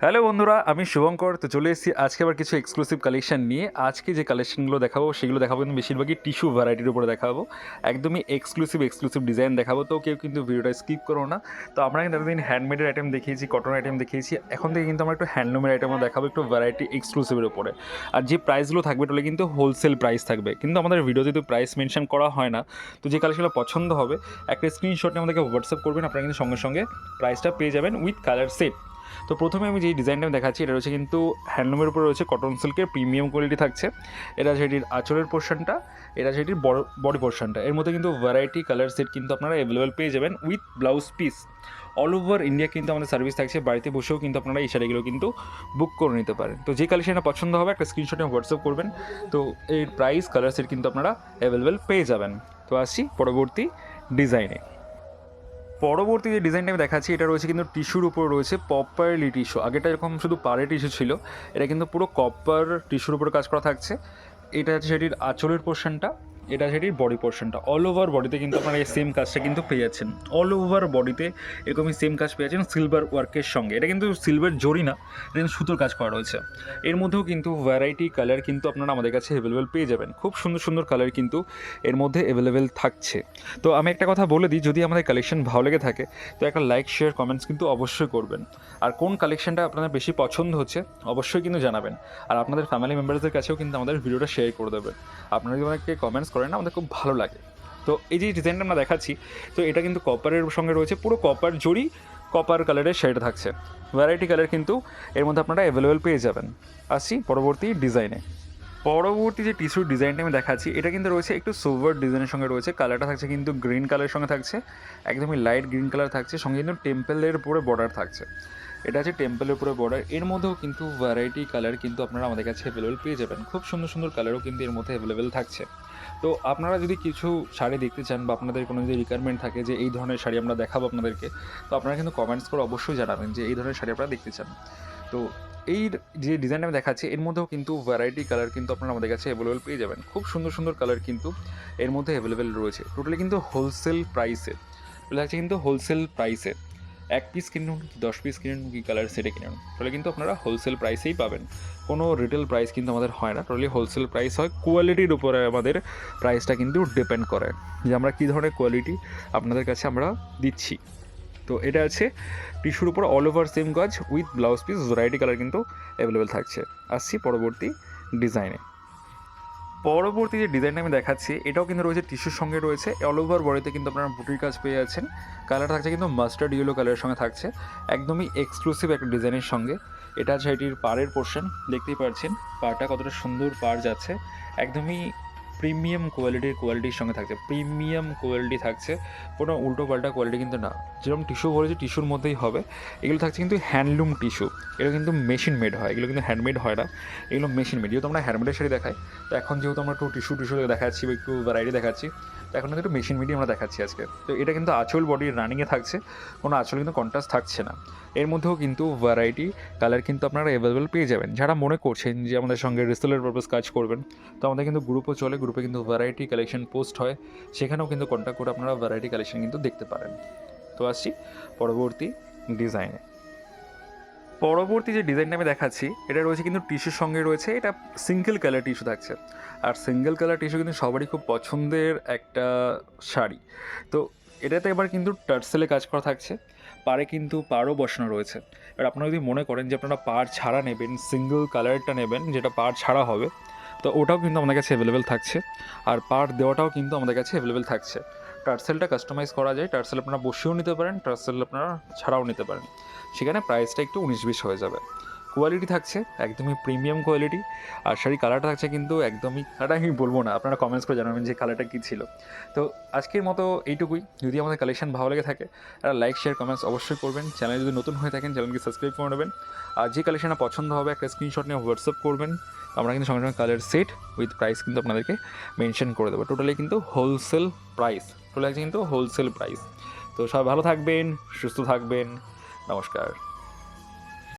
Hello বন্ধুরা, আমি শুভঙ্কর। তো চলে এসেছি আজকে আবার কিছু এক্সক্লুসিভ কালেকশন নিয়ে। আজকে যে কালেকশনগুলো দেখাবো সেগুলো দেখাবো কিন্তু বেশিরভাগই টিস্যু ভ্যারাইটির উপরে দেখাবো। একদমই এক্সক্লুসিভ ডিজাইন দেখাবো, তো কেউ কিন্তু ভিডিওটা স্কিপ করো না। তো আমরা কিন্তু এতদিন হ্যান্ডমেডের আইটেম দেখিয়েছি, কটন আইটেম দেখিয়েছি, এখন থেকে কিন্তু আমরা একটু হ্যান্ডলুমের আইটেমও দেখাবো, একটু ভ্যারাইটি এক্সক্লুসিভের উপরে। আর যে প্রাইসগুলো থাকবে তাহলে কিন্তু হোলসেল প্রাইস থাকবে, কিন্তু আমাদের ভিডিওতে তো প্রাইস মেনশন করা হয় না। তো যে কালেকশনগুলো পছন্দ হবে একটা স্ক্রিনশট নিয়ে আমাদেরকে হোয়াটসঅ্যাপ করবেন, আপনারা কিন্তু সঙ্গে সঙ্গে প্রাইসটা পেয়ে যাবেন উইথ কালার সেট। তো প্রথমে আমি যেই ডিজাইনটা দেখাচ্ছি এটা রয়েছে কিন্তু হ্যান্ডলুমের উপরে রয়েছে, কটন সিল্কের প্রিমিয়াম কোয়ালিটি থাকছে। এটা সেটির আঁচলের পোর্শনটা, এটা সেটির বডি পোর্শনটা। এর মধ্যে কিন্তু ভ্যারাইটি কালার সেট কিন্তু আপনারা অ্যাভেলেবেল পেয়ে যাবেন with blouse piece. All over India কিন্তু আমাদের সার্ভিস থাকছে, বাড়িতে বসেও কিন্তু আপনারা এই শাড়িগুলো কিন্তু বুক করে নিতে পারেন। তো যে কালেকশনটা পছন্দ হবে একটা স্ক্রিনশটে হোয়াটসঅ্যাপ করবেন, তো এর প্রাইস কালার সেট কিন্তু আপনারা অ্যাভেলেবেল পেয়ে যাবেন। তো আসছি পরবর্তী ডিজাইনে। পরবর্তী যে ডিজাইনটা আমি দেখাচ্ছি এটা রয়েছে কিন্তু টিস্যুর উপর রয়েছে, প্রপারলি টিস্যু। আগেটা এরকম শুধু পাড়ে টিস্যু ছিল, এটা কিন্তু পুরো কপার টিস্যুর উপরে কাজ করা থাকছে। এটা হচ্ছে সেটির আঁচলের পোর্শনটা, এটা সেটির বডি পোর্শনটা। অল ওভার বডিতে কিন্তু আপনারা এই সেম কাজটা কিন্তু পেয়ে যাচ্ছেন। অল ওভার বডিতে এরকমই সেম কাজ পেয়ে যাচ্ছেন সিলভার ওয়ার্কের সঙ্গে। এটা কিন্তু সিলভার জরি না, এটা কিন্তু সুতোর কাজ করা রয়েছে। এর মধ্যেও কিন্তু ভ্যারাইটি কালার কিন্তু আপনারা আমাদের কাছে অ্যাভেলেবেল পেয়ে যাবেন। খুব সুন্দর সুন্দর কালার কিন্তু এর মধ্যে অ্যাভেলেবেল থাকছে। তো আমি একটা কথা বলে দিই, যদি আমাদের কালেকশন ভালো লেগে থাকে তো একটা লাইক শেয়ার কমেন্টস কিন্তু অবশ্যই করবেন। আর কোন কালেকশনটা আপনাদের বেশি পছন্দ হচ্ছে অবশ্যই কিন্তু জানাবেন। আর আপনাদের ফ্যামিলি মেম্বারসদের কাছেও কিন্তু আমাদের ভিডিওটা শেয়ার করে দেবেন। আপনারা যদি অনেকে কমেন্টস করেন না, আমাদের খুব ভালো লাগে। তো এই যে ডিজাইনটা আমরা দেখাচ্ছি, তো এটা কিন্তু কপারের সঙ্গে রয়েছে, পুরো কপার জড়ি, কপার কালারের শাড়িটা থাকছে। ভ্যারাইটি কালার কিন্তু এর মধ্যে আপনারা অ্যাভেলেবেল পেয়ে যাবেন। আসছি পরবর্তী ডিজাইনে। পরবর্তী যে টিস্যুর ডিজাইনটা আমি দেখাচ্ছি এটা কিন্তু রয়েছে একটু সোভার ডিজাইনের সঙ্গে রয়েছে। কালারটা থাকছে কিন্তু গ্রিন কালারের সঙ্গে থাকছে, একদমই লাইট গ্রিন কালার থাকছে, সঙ্গে কিন্তু টেম্পেলের উপরে বর্ডার থাকছে। এটা হচ্ছে টেম্পেলের উপরে বর্ডার। এর মধ্যেও কিন্তু ভ্যারাইটি কালার কিন্তু আপনারা আমাদের কাছে অ্যাভেলেবেল পেয়ে যাবেন। খুব সুন্দর সুন্দর কালারও কিন্তু এর মধ্যে অ্যাভেলেবেল থাকছে। তো আপনারা যদি কিছু শাড়ি দেখতে চান বা আপনাদের কোনো যদি রিকোয়ারমেন্ট থাকে যে এই ধরনের শাড়ি আমরা দেখাবো আপনাদেরকে, তো আপনারা কিন্তু কমেন্টস করে অবশ্যই জানাবেন যে এই ধরনের শাড়ি আপনারা দেখতে চান। তো এই যে ডিজাইনটা আমি দেখাচ্ছি এর মধ্যেও কিন্তু ভ্যারাইটি কালার কিন্তু আপনারা আমাদের কাছে অ্যাভেলেবেল পেয়ে যাবেন। খুব সুন্দর সুন্দর কালার কিন্তু এর মধ্যে অ্যাভেলেবেল রয়েছে। টোটালি কিন্তু হোলসেল প্রাইসে, বলে থাকছে কিন্তু হোলসেল প্রাইসে। এক পিস কিনুন কি 10 পিস কিনুন কি কালার সেটে কিনুন, তাহলে কিন্তু আপনারা হোলসেল প্রাইসেই পাবেন। কোনো রিটেল প্রাইস কিন্তু আমাদের হয় না, টোটালি হোলসেল প্রাইস হয়। কোয়ালিটির উপরে আমাদের প্রাইসটা কিন্তু ডিপেন্ড করে যে আমরা কী ধরনের কোয়ালিটি আপনাদের কাছে আমরা দিচ্ছি। তো এটা আছে টিস্যুর উপর অল ওভার সেম কাজ with blouse piece, variety colour কিন্তু অ্যাভেলেবেল থাকছে। আসছি পরবর্তী ডিজাইনে। পরবর্তী যে ডিজাইনটা আমি দেখাচ্ছি এটাও কিন্তু রয়েছে টিস্যুর সঙ্গে রয়েছে, অল ওভার বডিতে কিন্তু আপনারা বুটির কাজ পেয়ে যাচ্ছেন। কালার থাকছে কিন্তু মাস্টার্ড ইয়েলো কালারের সঙ্গে থাকছে, একদমই এক্সক্লুসিভ একটা ডিজাইনের সঙ্গে। এটা আছে এটির পাড়ের পোর্শন, দেখতেই পাচ্ছেন পাড়টা কতটা সুন্দর পাড় যাচ্ছে। একদমই প্রিমিয়াম কোয়ালিটির সঙ্গে থাকছে, প্রিমিয়াম কোয়ালিটি থাকছে, কোনো উল্টো পাল্টা কোয়ালিটি কিন্তু না। যেরকম টিস্যু বলেছে টিস্যুর মধ্যেই হবে। এগুলো থাকছে কিন্তু হ্যান্ডলুম টিস্যু, এগুলো কিন্তু মেশিন মেড হয়, এগুলো কিন্তু হ্যান্ডমেড হয় না, এগুলো মেশিন মেড। যেহেতু আমরা হ্যান্ডমেডের শাড়ি দেখাই, তো এখন যেহেতু আমরা একটু টিস্যু দেখাচ্ছি বা একটু ভ্যারাইটি দেখাচ্ছি, তো এখন কিন্তু একটু মেশিন মেডই আমরা দেখাচ্ছি আজকে। তো এটা কিন্তু আঁচল বডির রানিংয়ে থাকছে, কোনো আঁচল কিন্তু কন্ট্রাস্ট থাকছে না। এর মধ্যেও কিন্তু ভ্যারাইটি কালার কিন্তু আপনারা অ্যাভেলেবেল পেয়ে যাবেন। যারা মনে করছেন যে আমাদের সঙ্গে রিসেলের পারপাস কাজ করবেন, তো আমাদের কিন্তু গ্রুপও চলে, গ্রুপে কিন্তু ভ্যারাইটি কালেকশন পোস্ট হয়, সেখানেও কিন্তু কন্ট্যাক্ট করে আপনারা ভ্যারাইটি কালেকশন কিন্তু দেখতে পারেন। তো আসছি পরবর্তী ডিজাইনে। পরবর্তী যে ডিজাইনটা আমি দেখাচ্ছি এটা রয়েছে কিন্তু টিস্যুর সঙ্গে রয়েছে, এটা সিঙ্গেল কালার টিস্যু থাকছে। আর সিঙ্গেল কালার টিস্যু কিন্তু সবারই খুব পছন্দের একটা শাড়ি। তো এটাতে এবার কিন্তু টার্সেলে কাজ করা থাকছে, পাড়ে কিন্তু পাড়ও বসানো রয়েছে। এবার আপনারা যদি মনে করেন যে আপনারা পাড় ছাড়া নেবেন, সিঙ্গেল কালারটা নেবেন যেটা পাড় ছাড়া হবে, তো ওটাও কিন্তু আমাদের কাছে অ্যাভেলেবেল থাকছে। আর পাড় দেওয়াটাও কিন্তু আমাদের কাছে অ্যাভেলেবেল থাকছে। টার্সেলটা কাস্টমাইজ করা যায়, টার্সেল আপনারা বসেও নিতে পারেন, টার্সেল আপনারা ছাড়াও নিতে পারেন। সেখানে প্রাইসটা একটু 19-20 হয়ে যাবে। কোয়ালিটি থাকছে একদমই প্রিমিয়াম কোয়ালিটি। আর শাড়ির কালারটা থাকছে কিন্তু একদমই, এটা আমি বলবো না, আপনারা কমেন্টস করে জানাবেন যে কালারটা কী ছিল। তো আজকের মতো এইটুকুই। যদি আমাদের কালেকশন ভালো লেগে থাকে একটা লাইক শেয়ার কমেন্টস অবশ্যই করবেন। চ্যানেলে যদি নতুন হয়ে থাকেন চ্যানেলকে সাবস্ক্রাইব করে নেবেন। আর যে কালেকশনটা পছন্দ হবে একটা স্ক্রিনশট নিয়ে হোয়াটসঅ্যাপ করবেন, আমরা কিন্তু সঙ্গে সঙ্গে কালার সেট উইথ প্রাইস কিন্তু আপনাদেরকে মেনশন করে দেবো। টোটালি কিন্তু হোলসেল প্রাইস, টোটালি কিন্তু হোলসেল প্রাইস। তো সবাই ভালো থাকবেন, সুস্থ থাকবেন, নমস্কার।